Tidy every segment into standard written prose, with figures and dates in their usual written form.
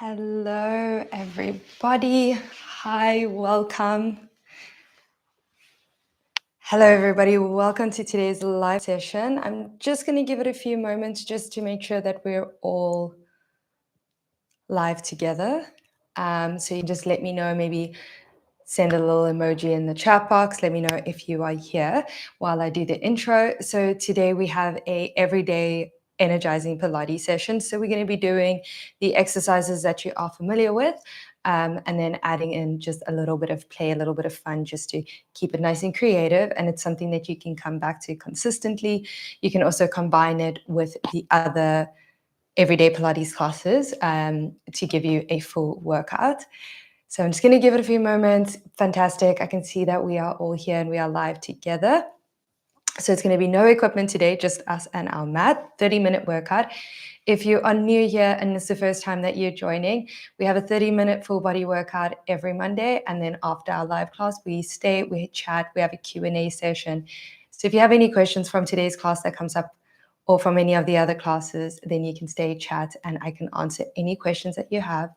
Hello, everybody. Hi, welcome. Hello, everybody. Welcome to today's live session. I'm just going to give it a few moments just to make sure that we're all live together. So you just let me know, maybe send a little emoji in the chat box. Let me know if you are here while I do the intro. So today we have a everyday energizing Pilates session. So we're going to be doing the exercises that you are familiar with, and then adding in just a little bit of play, a little bit of fun, just to keep it nice and creative. And it's something that you can come back to consistently. You can also combine it with the other everyday Pilates classes to give you a full workout. So I'm just going to give it a few moments. Fantastic. I can see that we are all here and we are live together. So it's going to be no equipment today, just us and our mat, 30-minute workout. If you are new here and it's the first time that you're joining, we have a 30-minute full body workout every Monday. And then after our live class, we stay, we chat, we have a Q&A session. So if you have any questions from today's class that comes up or from any of the other classes, then you can stay, chat, and I can answer any questions that you have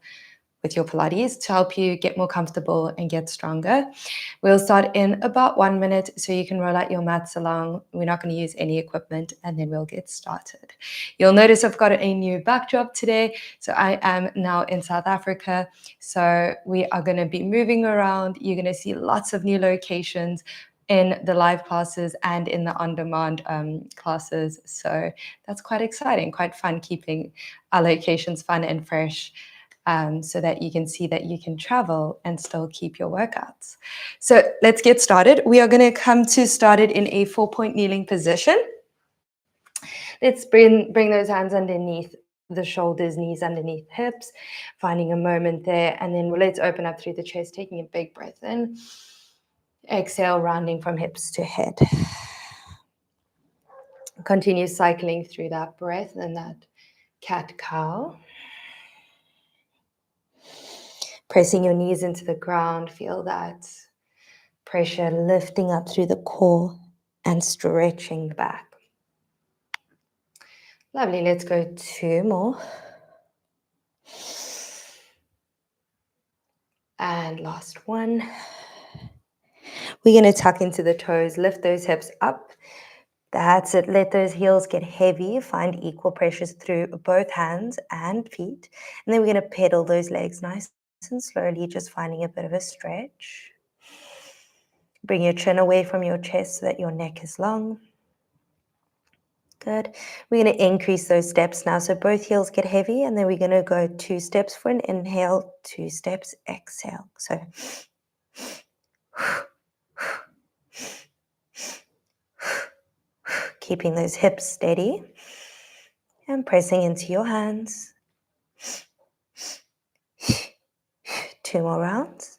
with your Pilates to help you get more comfortable and get stronger. We'll start in about 1 minute, so you can roll out your mats along. We're not going to use any equipment, and then we'll get started. You'll notice I've got a new backdrop today. So I am now in South Africa. So we are going to be moving around. You're going to see lots of new locations in the live classes and in the on-demand classes. So that's quite exciting, quite fun, keeping our locations fun and fresh. So that you can see that you can travel and still keep your workouts. So let's get started. We are going to come to started in a 4-point kneeling position. Let's bring those hands underneath the shoulders, knees underneath hips, finding a moment there. And then let's open up through the chest, taking a big breath in. Exhale, rounding from hips to head. Continue cycling through that breath and that cat-cow. Pressing your knees into the ground, feel that pressure lifting up through the core and stretching back. Lovely, let's go 2 more. And last one. We're going to tuck into the toes, lift those hips up. That's it, let those heels get heavy, find equal pressures through both hands and feet. And then we're going to pedal those legs nice and slowly, just finding a bit of a stretch. Bring your chin away from your chest so that your neck is long. Good. We're going to increase those steps now. So both heels get heavy, and then we're going to go 2 steps for an inhale, 2 steps, exhale. So keeping those hips steady and pressing into your hands. 2 more rounds.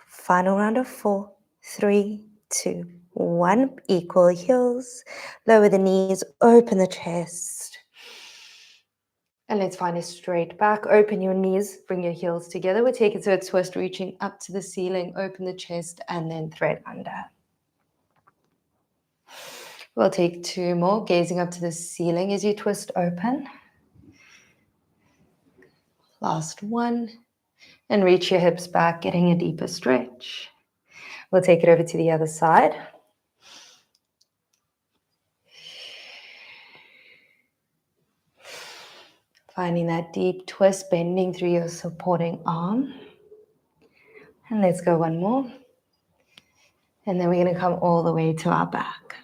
Final round of 4, 3, 2, 1. Equal heels. Lower the knees, open the chest. And let's find a straight back. Open your knees, bring your heels together. We'll take it to a twist, reaching up to the ceiling, open the chest, and then thread under. We'll take 2 more, gazing up to the ceiling as you twist open. Last one. And reach your hips back, getting a deeper stretch. We'll take it over to the other side. Finding that deep twist, bending through your supporting arm. And let's go 1 more. And then we're going to come all the way to our back.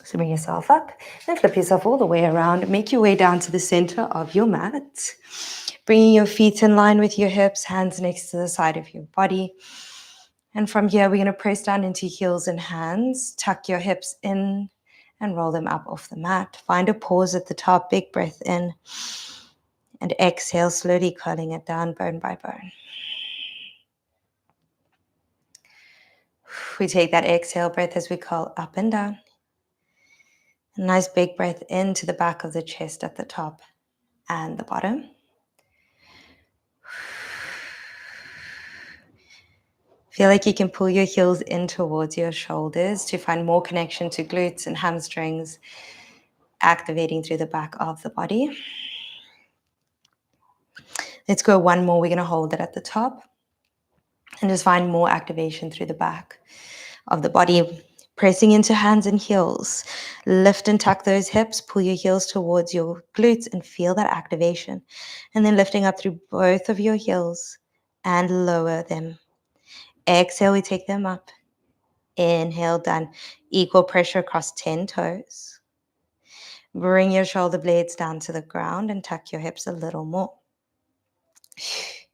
So bring yourself up and flip yourself all the way around. Make your way down to the center of your mat. Bringing your feet in line with your hips, hands next to the side of your body. And from here, we're going to press down into heels and hands. Tuck your hips in and roll them up off the mat. Find a pause at the top, big breath in. And exhale, slowly curling it down bone by bone. We take that exhale breath as we curl up and down. A nice big breath into the back of the chest at the top and the bottom. Feel like you can pull your heels in towards your shoulders to find more connection to glutes and hamstrings, activating through the back of the body. Let's go one more. We're going to hold it at the top and just find more activation through the back of the body. Pressing into hands and heels. Lift and tuck those hips. Pull your heels towards your glutes and feel that activation. And then lifting up through both of your heels and lower them. Exhale, we take them up. Inhale, done. Equal pressure across 10 toes. Bring your shoulder blades down to the ground and tuck your hips a little more. So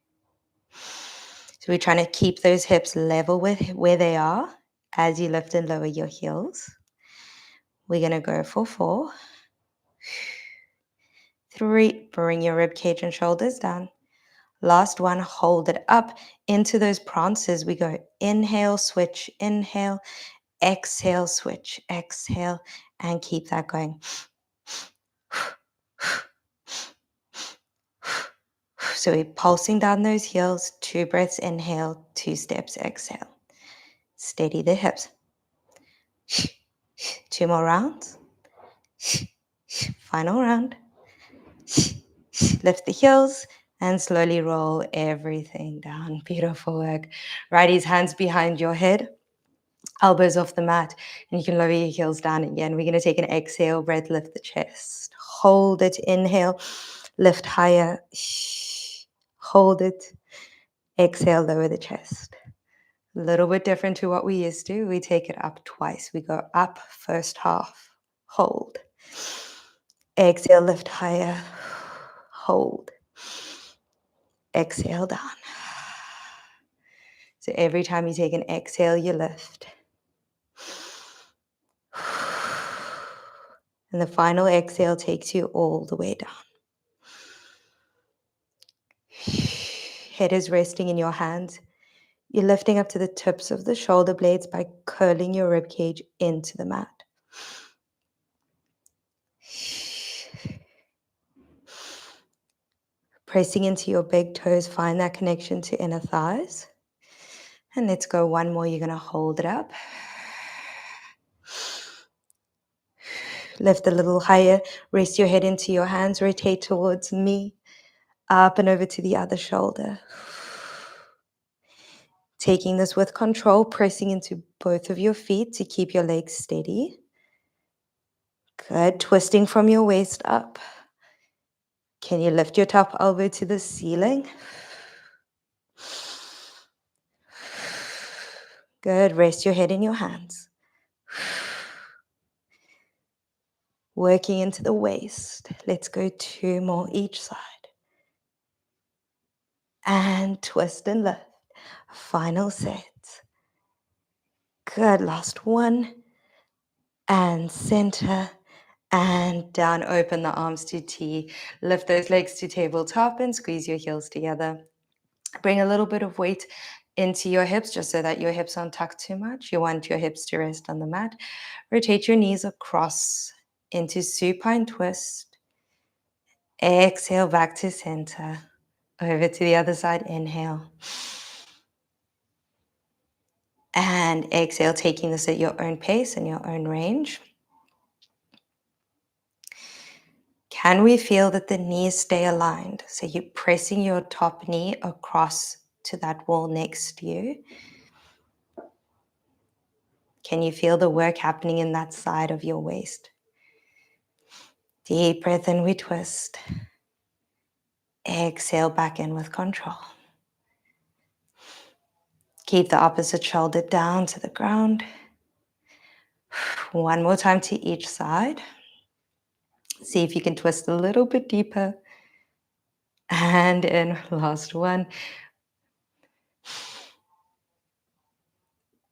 we're trying to keep those hips level with where they are as you lift and lower your heels. We're going to go for 4, 3. Bring your rib cage and shoulders down. Last one, hold it up into those prances. We go inhale, switch, inhale, exhale, switch, exhale, and keep that going. So we're pulsing down those heels, 2 breaths, inhale, 2 steps, exhale. Steady the hips. 2 more rounds. Final round. Lift the heels and slowly roll everything down. Beautiful work. Righties, hands behind your head, elbows off the mat, and you can lower your heels down again. We're going to take an exhale breath, lift the chest. Hold it, inhale, lift higher. Hold it, exhale, lower the chest. A little bit different to what we used to. We take it up twice. We go up first half, hold. Exhale, lift higher, hold. Exhale down. So every time you take an exhale, you lift. And the final exhale takes you all the way down. Head is resting in your hands. You're lifting up to the tips of the shoulder blades by curling your rib cage into the mat. Pressing into your big toes, find that connection to inner thighs. And let's go one more. You're going to hold it up. Lift a little higher. Rest your head into your hands. Rotate towards me. Up and over to the other shoulder. Taking this with control, pressing into both of your feet to keep your legs steady. Good. Twisting from your waist up. Can you lift your top elbow to the ceiling? Good. Rest your head in your hands. Working into the waist. Let's go 2 more each side. And twist and lift. Final set. Good. Last one. And center. And down. Open the arms to T. Lift those legs to tabletop and squeeze your heels together. Bring a little bit of weight into your hips just so that your hips aren't tucked too much. You want your hips to rest on the mat. Rotate your knees across into supine twist. Exhale back to center. Over to the other side. Inhale. And exhale, taking this at your own pace and your own range. Can we feel that the knees stay aligned? So you're pressing your top knee across to that wall next to you. Can you feel the work happening in that side of your waist? Deep breath in, we twist. Exhale back in with control. Keep the opposite shoulder down to the ground. One more time to each side. See if you can twist a little bit deeper. And in, last one.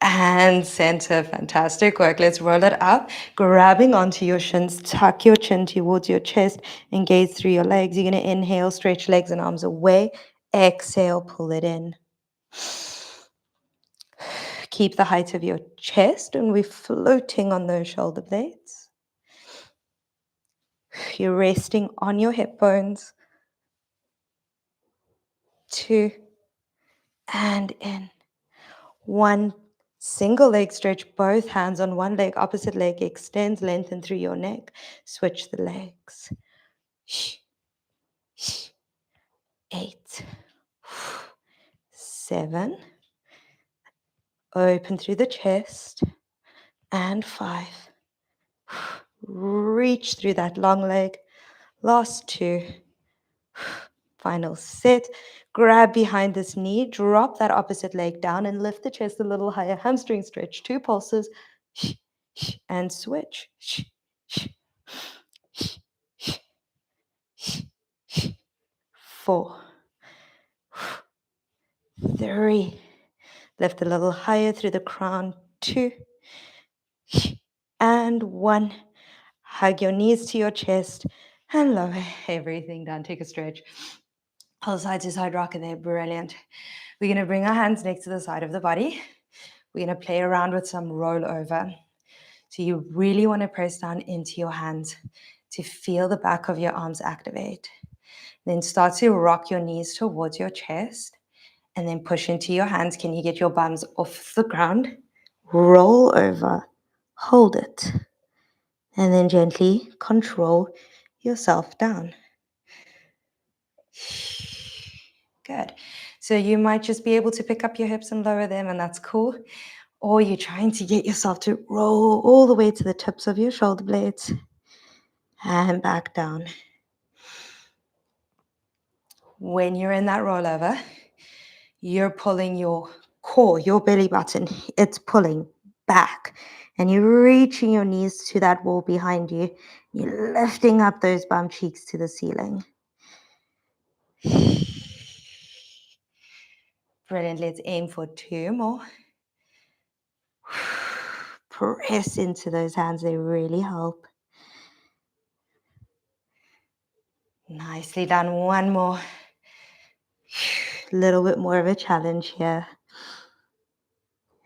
And center, fantastic work. Let's roll it up, grabbing onto your shins, tuck your chin towards your chest, and gaze through your legs. You're going to inhale, stretch legs and arms away. Exhale, pull it in. Keep the height of your chest, and we're floating on those shoulder blades. You're resting on your hip bones. 2, and in. 1, single leg stretch, both hands on one leg, opposite leg extends, lengthen through your neck. Switch the legs. 8, 7, open through the chest, and 5. Reach through that long leg. Last 2. Final set. Grab behind this knee, drop that opposite leg down and lift the chest a little higher. Hamstring stretch, 2 pulses, and switch. 4, 3, lift a little higher through the crown, 2, and 1. Hug your knees to your chest and lower everything down. Take a stretch. Pull side to side rocker there. Brilliant. We're going to bring our hands next to the side of the body. We're going to play around with some rollover. So you really want to press down into your hands to feel the back of your arms activate. Then start to rock your knees towards your chest and then push into your hands. Can you get your bums off the ground? Roll over. Hold it. And then gently control yourself down. Good. So you might just be able to pick up your hips and lower them, and that's cool. Or you're trying to get yourself to roll all the way to the tips of your shoulder blades and back down. When you're in that rollover, you're pulling your core, your belly button. It's pulling back. And you're reaching your knees to that wall behind you. You're lifting up those bum cheeks to the ceiling. Brilliant. Let's aim for 2 more. Press into those hands. They really help. Nicely done. 1 more. A little bit more of a challenge here.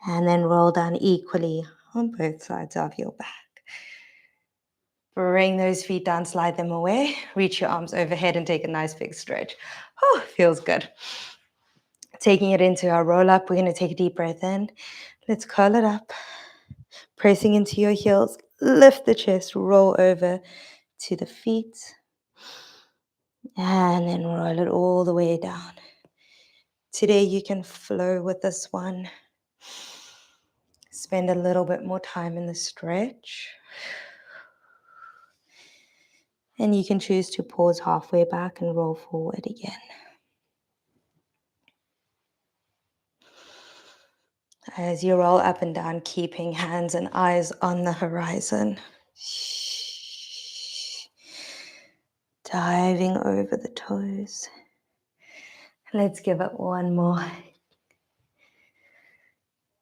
And then roll down equally on both sides of your back. Bring those feet down, slide them away. Reach your arms overhead and take a nice big stretch. Oh, feels good. Taking it into our roll up, we're going to take a deep breath in. Let's curl it up. Pressing into your heels. Lift the chest, roll over to the feet. And then roll it all the way down. Today you can flow with this one. Spend a little bit more time in the stretch. And you can choose to pause halfway back and roll forward again. As you roll up and down, keeping hands and eyes on the horizon. Diving over the toes. Let's give it 1 more.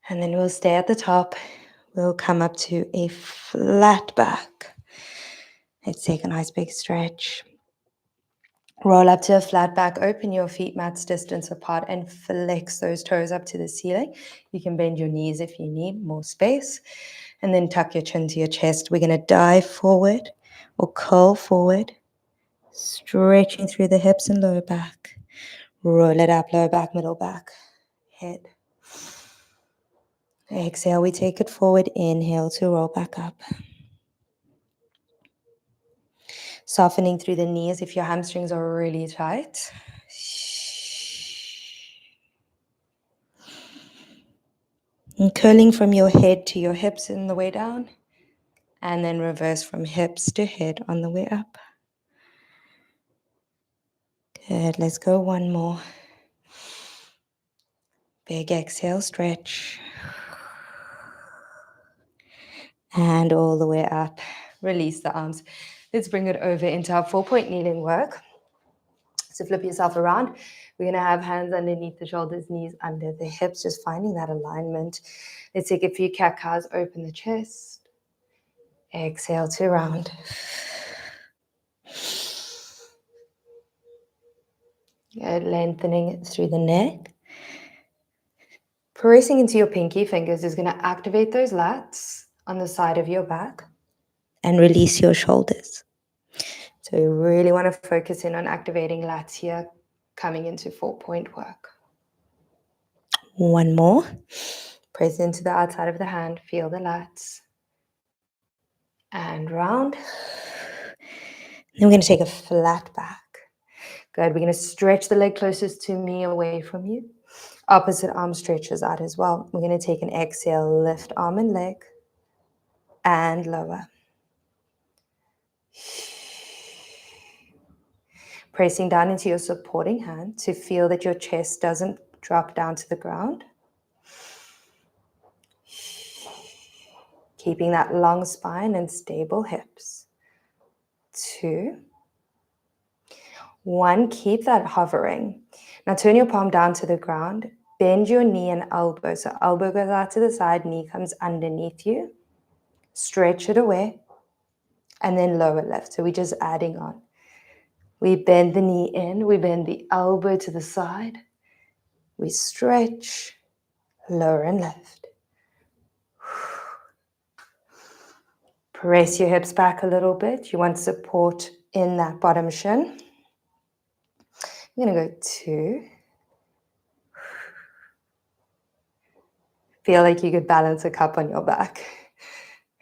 And then we'll stay at the top. We'll come up to a flat back. Let's take a nice big stretch. Roll up to a flat back. Open your feet mats distance apart and flex those toes up to the ceiling. You can bend your knees if you need more space. And then tuck your chin to your chest. We're going to dive forward or curl forward. Stretching through the hips and lower back. Roll it up, lower back, middle back, head. Exhale, we take it forward. Inhale to roll back up. Softening through the knees if your hamstrings are really tight. And curling from your head to your hips on the way down. And then reverse from hips to head on the way up. Good, let's go 1 more. Big exhale, stretch. And all the way up. Release the arms. Let's bring it over into our 4-point kneeling work. So flip yourself around. We're going to have hands underneath the shoulders, knees under the hips, just finding that alignment. Let's take a few cat-cows, open the chest. Exhale to round. Good, lengthening through the neck. Pressing into your pinky fingers is going to activate those lats on the side of your back and release your shoulders. So you really want to focus in on activating lats here, coming into 4-point work. 1 more. Press into the outside of the hand, feel the lats. And round. Then we're going to take a flat back. Good. We're going to stretch the leg closest to me, away from you. Opposite arm stretches out as well. We're going to take an exhale, lift arm and leg, and lower. Pressing down into your supporting hand to feel that your chest doesn't drop down to the ground. Keeping that long spine and stable hips. 2, 1, keep that hovering. Now turn your palm down to the ground. Bend your knee and elbow. So elbow goes out to the side, knee comes underneath you. Stretch it away. And then lower left. So we're just adding on. We bend the knee in. We bend the elbow to the side. We stretch. Lower and left. Press your hips back a little bit. You want support in that bottom shin. I'm going to go 2. Feel like you could balance a cup on your back.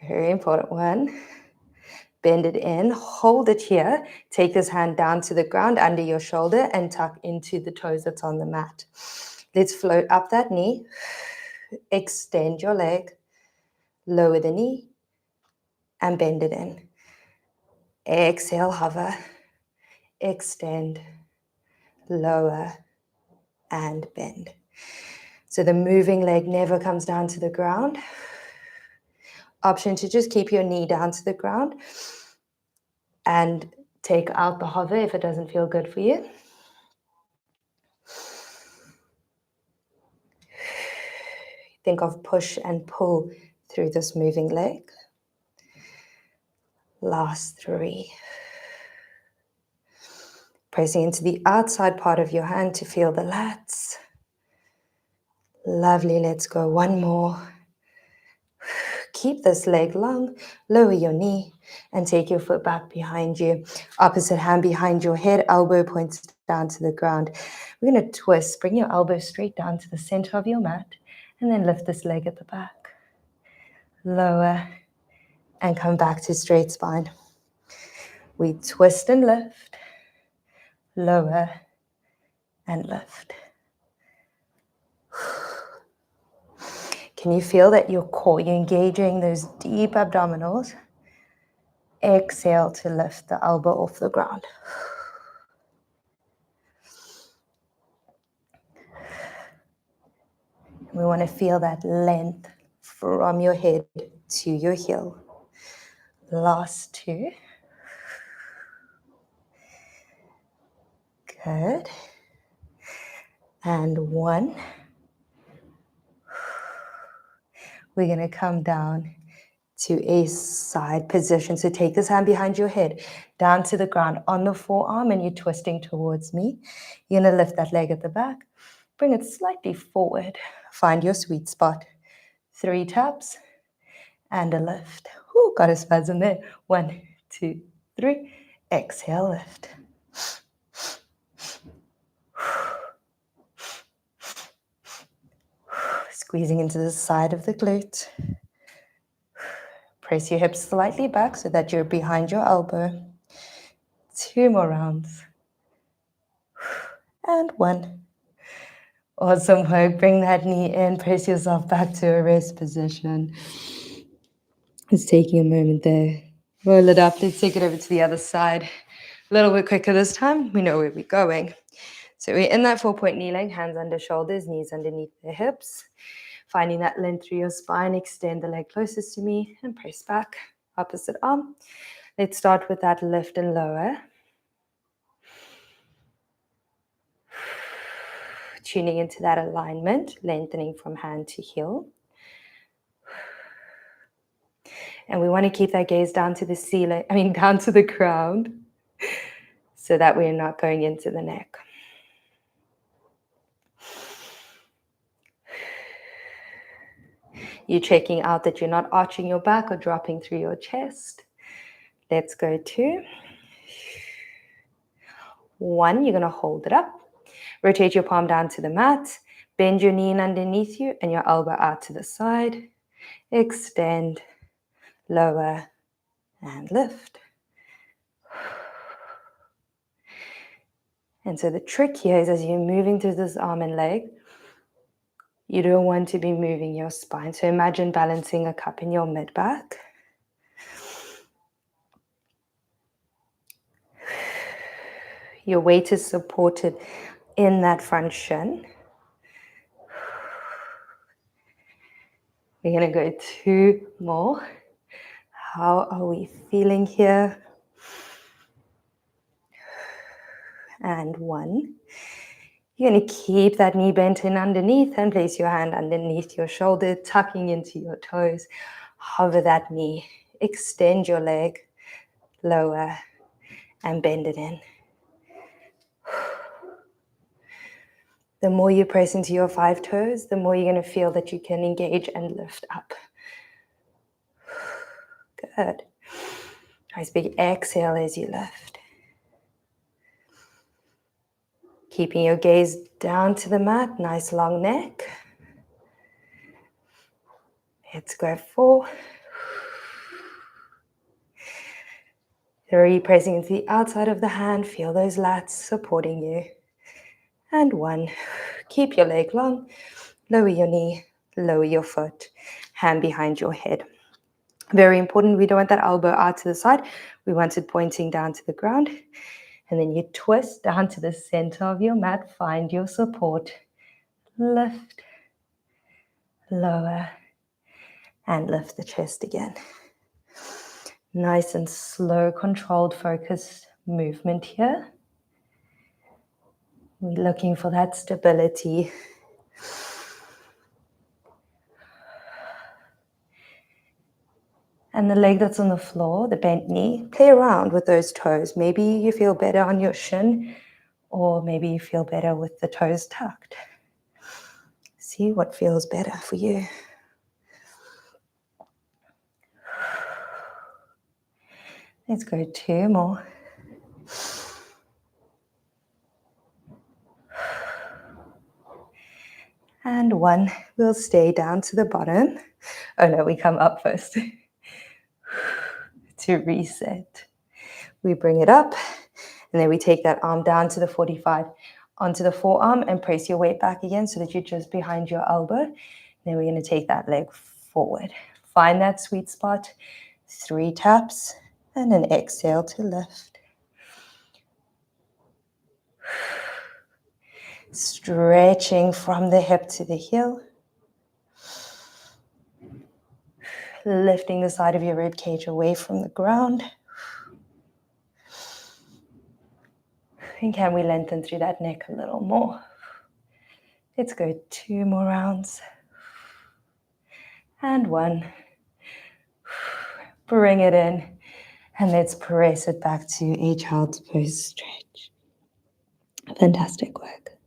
Very important. 1. Bend it in. Hold it here. Take this hand down to the ground under your shoulder and tuck into the toes that's on the mat. Let's float up that knee. Extend your leg. Lower the knee and bend it in. Exhale, hover. Extend. Lower and bend. So the moving leg never comes down to the ground. Option to just keep your knee down to the ground and take out the hover if it doesn't feel good for you. Think of push and pull through this moving leg. Last 3. Pressing into the outside part of your hand to feel the lats. Lovely, let's go. 1 more. Keep this leg long, lower your knee and take your foot back behind you. Opposite hand behind your head, elbow points down to the ground. We're going to twist, bring your elbow straight down to the center of your mat and then lift this leg at the back. Lower and come back to straight spine. We twist and lift, lower and lift. Can you feel that your core, you're engaging those deep abdominals? Exhale to lift the elbow off the ground. We want to feel that length from your head to your heel. Last 2. Good. And 1. We're going to come down to a side position. So take this hand behind your head, down to the ground on the forearm, and you're twisting towards me. You're going to lift that leg at the back. Bring it slightly forward. Find your sweet spot. 3 taps and a lift. Ooh, got a spasm there. 1, 2, 3. Exhale, lift. Squeezing into the side of the glute. Press your hips slightly back so that you're behind your elbow. 2 more rounds. And 1. Awesome work. Bring that knee in. Press yourself back to a rest position. Just taking a moment there. Roll it up. Let's take it over to the other side. A little bit quicker this time. We know where we're going. So we're in that 4-point kneeling, hands under shoulders, knees underneath the hips. Finding that length through your spine. Extend the leg closest to me and press back. Opposite arm. Let's start with that lift and lower. Tuning into that alignment, lengthening from hand to heel. And we want to keep that gaze down to the ceiling, down to the ground, so that we're not going into the neck. You're checking out that you're not arching your back or dropping through your chest. Let's go 2. 1, you're going to hold it up. Rotate your palm down to the mat. Bend your knee in underneath you and your elbow out to the side. Extend, lower, and lift. And so the trick here is as you're moving through this arm and leg, you don't want to be moving your spine. So imagine balancing a cup in your mid-back. Your weight is supported in that front shin. We're going to go 2 more. How are we feeling here? And 1. You're going to keep that knee bent in underneath and place your hand underneath your shoulder, tucking into your toes. Hover that knee. Extend your leg. Lower and bend it in. The more you press into your 5 toes, the more you're going to feel that you can engage and lift up. Good. Nice big exhale as you lift. Keeping your gaze down to the mat, nice long neck. Let's go 4. 3, pressing into the outside of the hand. Feel those lats supporting you. And 1, keep your leg long. Lower your knee, lower your foot, hand behind your head. Very important, we don't want that elbow out to the side. We want it pointing down to the ground. And then you twist down to the center of your mat. Find your support. Lift, lower, and lift the chest again. Nice and slow, controlled, focused movement here. We're looking for that stability. And the leg that's on the floor, the bent knee, play around with those toes. Maybe you feel better on your shin, or maybe you feel better with the toes tucked. See what feels better for you. Let's go 2 more. And 1, we'll stay down to the bottom. Oh no, we come up first. To reset. We bring it up, and then we take that arm down to the 45, onto the forearm, and press your weight back again so that you're just behind your elbow. Then we're going to take that leg forward. Find that sweet spot. 3 taps, and an exhale to lift. Stretching from the hip to the heel. Lifting the side of your rib cage away from the ground. And can we lengthen through that neck a little more? Let's go 2 more rounds. And 1. Bring it in. And let's press it back to a child's pose stretch. Fantastic work.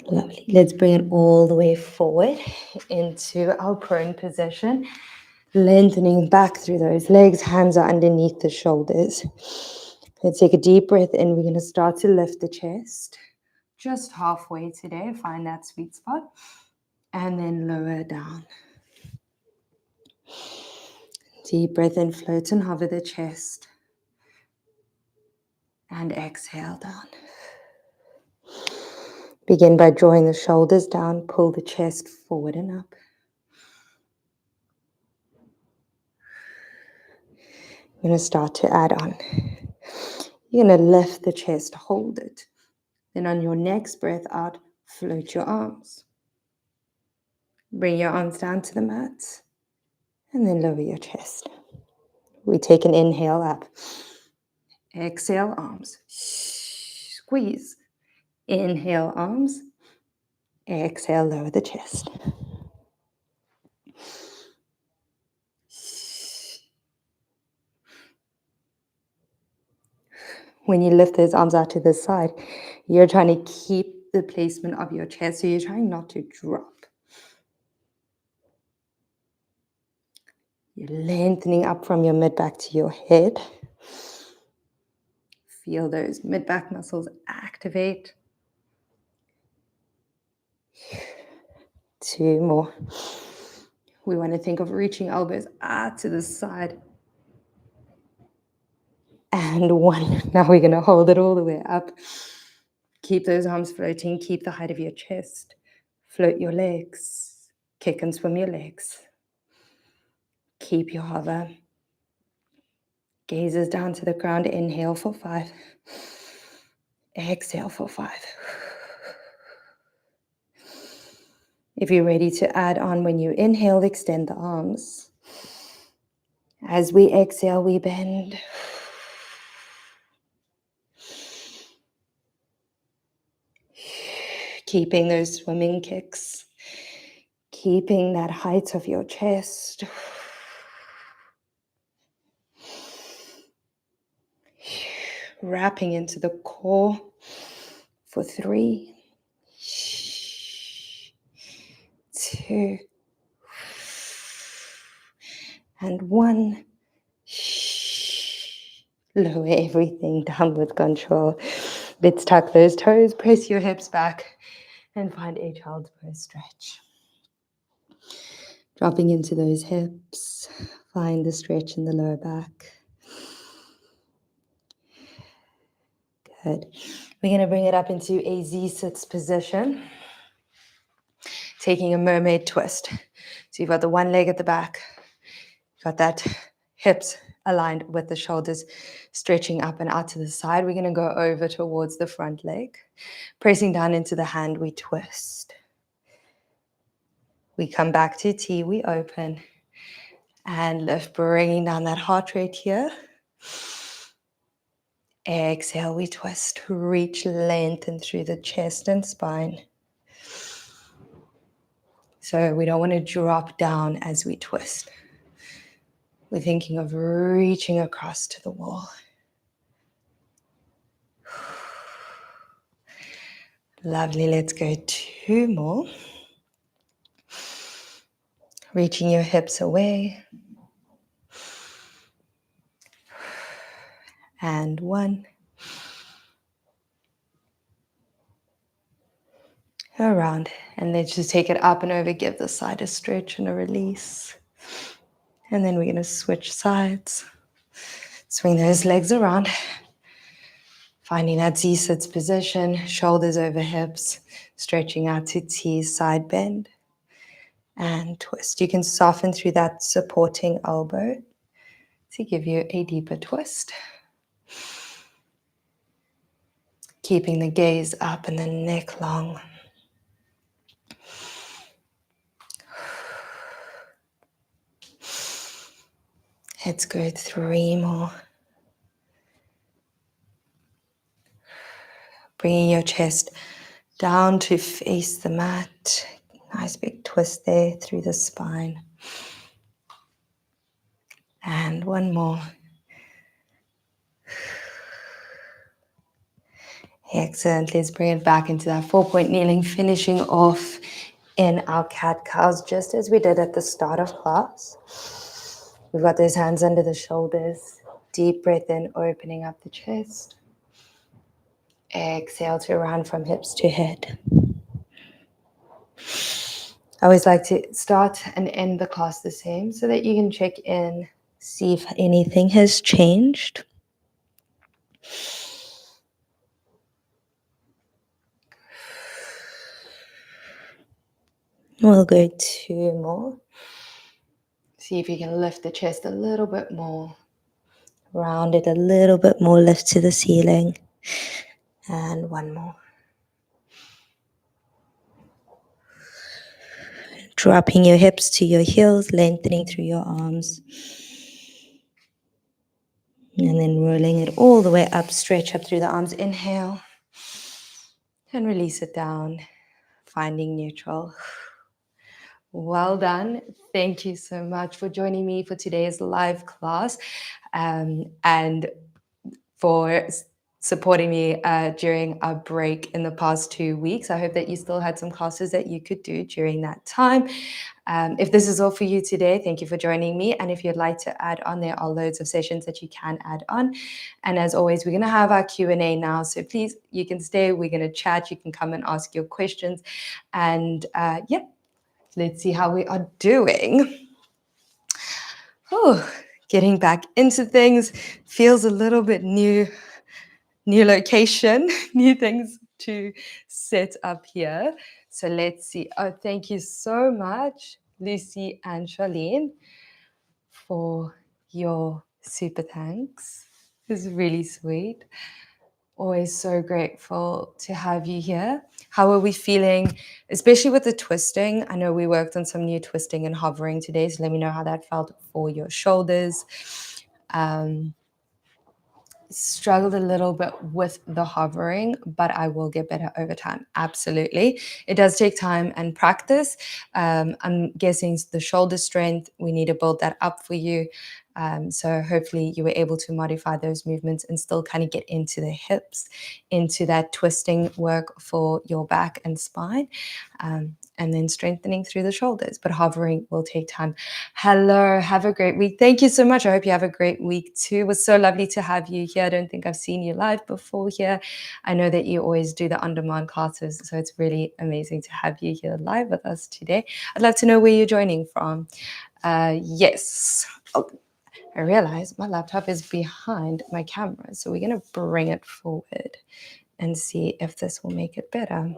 Lovely. Let's bring it all the way forward into our prone position. Lengthening back through those legs. Hands are underneath the shoulders. Let's take a deep breath in. We're going to start to lift the chest. Just halfway today. Find that sweet spot. And then lower down. Deep breath in. Float and hover the chest. And exhale down. Begin by drawing the shoulders down. Pull the chest forward and up. We're going to start to add on. You're going to lift the chest, hold it. Then on your next breath out, float your arms. Bring your arms down to the mat. And then lower your chest. We take an inhale up. Exhale, arms. Squeeze. Inhale, arms. Exhale, lower the chest. When you lift those arms out to the side, you're trying to keep the placement of your chest, so you're trying not to drop. You're lengthening up from your mid-back to your head. Feel those mid-back muscles activate. 2 more. We want to think of reaching elbows out to the side and 1. Now we're going to hold it all the way up. Keep those arms floating. Keep the height of your chest. Float your legs. Kick and swim your legs. Keep your hover. Gazes down to the ground. Inhale for 5. Exhale for 5. If you're ready to add on when you inhale, extend the arms. As we exhale, we bend. Keeping those swimming kicks. Keeping that height of your chest. Wrapping into the core for 3, 2, and 1. Lower everything down with control. Let's tuck those toes, press your hips back, and find a child's pose stretch. Dropping into those hips, find the stretch in the lower back. Good. We're going to bring it up into a Z-sits position, taking a mermaid twist. So you've got the one leg at the back, you've got that hips aligned with the shoulders stretching up and out to the side. We're going to go over towards the front leg. Pressing down into the hand, we twist. We come back to T, we open and lift, bringing down that heart rate here. Exhale, we twist, reach, lengthen through the chest and spine. So we don't want to drop down as we twist. We're thinking of reaching across to the wall. Lovely, let's go 2 more. Reaching your hips away. And 1. Around. And let's just take it up and over. Give the side a stretch and a release. And then we're going to switch sides. Swing those legs around. Finding that Z-sits position. Shoulders over hips. Stretching out to T, side bend. And twist. You can soften through that supporting elbow to give you a deeper twist. Keeping the gaze up and the neck long. Let's go 3 more. Bringing your chest down to face the mat. Nice big twist there through the spine. And 1 more. Excellent. Let's bring it back into that 4-point kneeling, finishing off in our cat-cows, just as we did at the start of class. We've got those hands under the shoulders. Deep breath in, opening up the chest. Exhale to round from hips to head. I always like to start and end the class the same so that you can check in, see if anything has changed. We'll go 2 more. See if you can lift the chest a little bit more. Round it a little bit more, lift to the ceiling. And 1 more. Dropping your hips to your heels, lengthening through your arms. And then rolling it all the way up, stretch up through the arms. Inhale. And release it down, finding neutral. Well done. Thank you so much for joining me for today's live class and for supporting me during our break in the past 2 weeks. I hope that you still had some classes that you could do during that time. If this is all for you today, thank you for joining me. And if you'd like to add on, there are loads of sessions that you can add on. And as always, we're going to have our Q&A now. So please, you can stay. We're going to chat. You can come and ask your questions. And yeah, let's see how we are doing. Oh, getting back into things. Feels a little bit new location, new things to set up here. So let's see. Oh, thank you so much, Lucy and Charlene, for your super thanks. It's really sweet. Always so grateful to have you here. How are we feeling, especially with the twisting? I know we worked on some new twisting and hovering today, so let me know how that felt for your shoulders. Struggled a little bit with the hovering, but I will get better over time. Absolutely. It does take time and practice. I'm guessing the shoulder strength, we need to build that up for you. So hopefully you were able to modify those movements and still kind of get into the hips, into that twisting work for your back and spine. And then strengthening through the shoulders, but hovering will take time. Hello, have a great week. Thank you so much. I hope you have a great week too. It was so lovely to have you here. I don't think I've seen you live before here. I know that you always do the on-demand classes, so it's really amazing to have you here live with us today. I'd love to know where you're joining from. Yes. Oh, I realize my laptop is behind my camera, so we're going to bring it forward and see if this will make it better.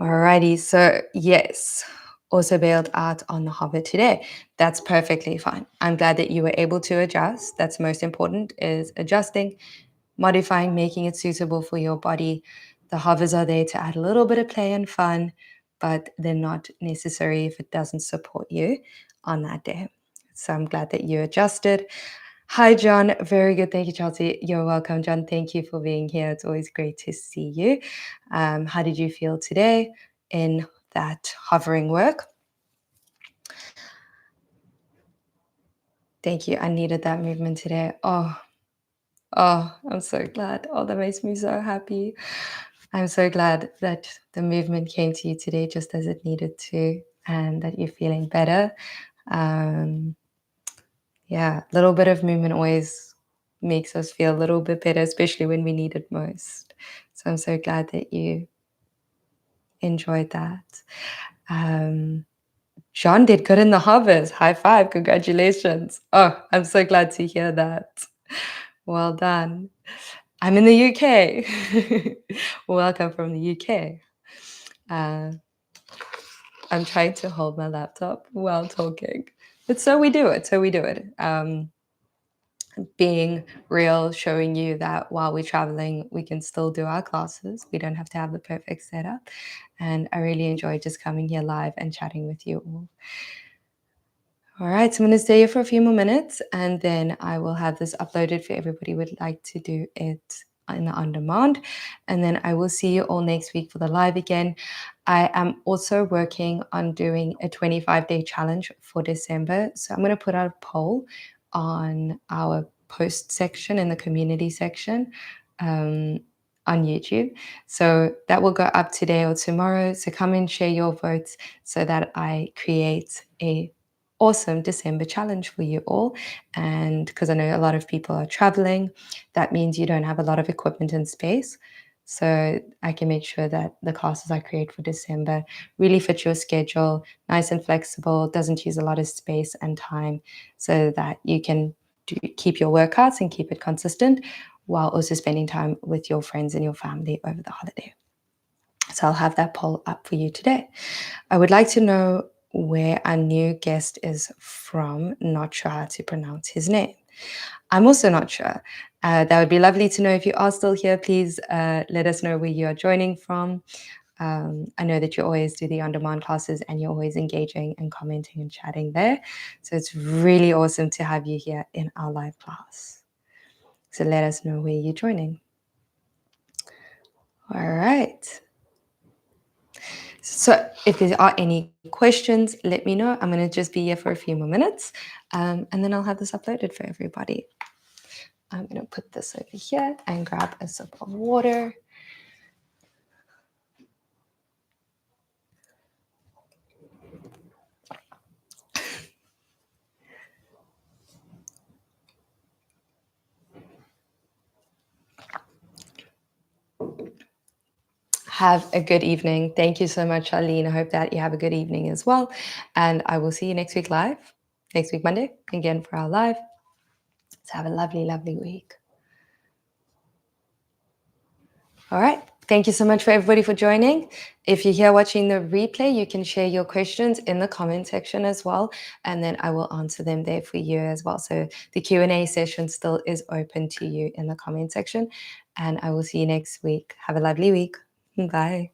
Alrighty, so yes, also bailed out on the hover today. That's perfectly fine. I'm glad that you were able to adjust. That's most important, is adjusting, modifying, making it suitable for your body. The hovers are there to add a little bit of play and fun, but they're not necessary if it doesn't support you on that day. So I'm glad that you adjusted. Hi, John. Very good. Thank you, Chelsea. You're welcome, John. Thank you for being here. It's always great to see you. How did you feel today in that hovering work? Thank you. I needed that movement today. Oh, I'm so glad. Oh, that makes me so happy. I'm so glad that the movement came to you today just as it needed to, and that you're feeling better. Yeah, a little bit of movement always makes us feel a little bit better, especially when we need it most. So I'm so glad that you enjoyed that. John did good in the hovers. High five. Congratulations. Oh, I'm so glad to hear that. Well done. I'm in the UK. Welcome from the UK. I'm trying to hold my laptop while talking. But so we do it. Being real, showing you that while we're traveling, we can still do our classes. We don't have to have the perfect setup. And I really enjoy just coming here live and chatting with you all. All right, so I'm going to stay here for a few more minutes, and then I will have this uploaded for everybody who would like to do it in the on-demand. And then I will see you all next week for the live again. I am also working on doing a 25-day challenge for December. So I'm going to put out a poll on our post section in the community section on YouTube. So that will go up today or tomorrow. So come and share your votes so that I create a awesome December challenge for you all. And because I know a lot of people are traveling, that means you don't have a lot of equipment and space. So I can make sure that the classes I create for December really fit your schedule, nice and flexible, doesn't use a lot of space and time, so that you can keep your workouts and keep it consistent while also spending time with your friends and your family over the holiday. So I'll have that poll up for you today. I would like to know where our new guest is from. Not sure how to pronounce his name. I'm also not sure. That would be lovely to know. If you are still here, please let us know where you are joining from. I know that you always do the on-demand classes and you're always engaging and commenting and chatting there. So it's really awesome to have you here in our live class. So let us know where you're joining. All right. So if there are any questions, let me know. I'm going to just be here for a few more minutes, and then I'll have this uploaded for everybody. I'm going to put this over here and grab a sip of water. Have a good evening. Thank you so much, Charlene. I hope that you have a good evening as well. And I will see you next week live. next week, Monday, again for our live. So have a lovely, lovely week. All right. Thank you so much for everybody for joining. If you're here watching the replay, you can share your questions in the comment section as well, and then I will answer them there for you as well. So the Q&A session still is open to you in the comment section, and I will see you next week. Have a lovely week. Bye.